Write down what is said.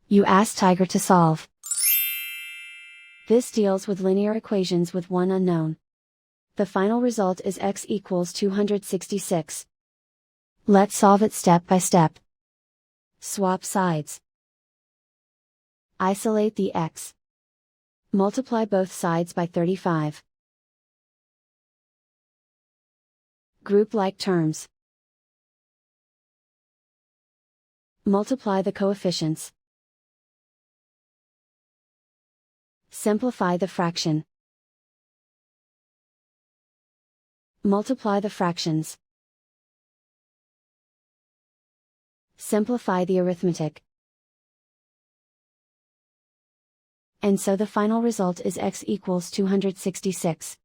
You ask Tiger to solve. This deals with linear equations with one unknown. The final result is x equals 266. Let's solve it step by step. Swap sides. Isolate the x. Multiply both sides by 35. Group like terms. Multiply the coefficients. Simplify the fraction. Multiply the fractions. Simplify the arithmetic. And so the final result is x equals 266.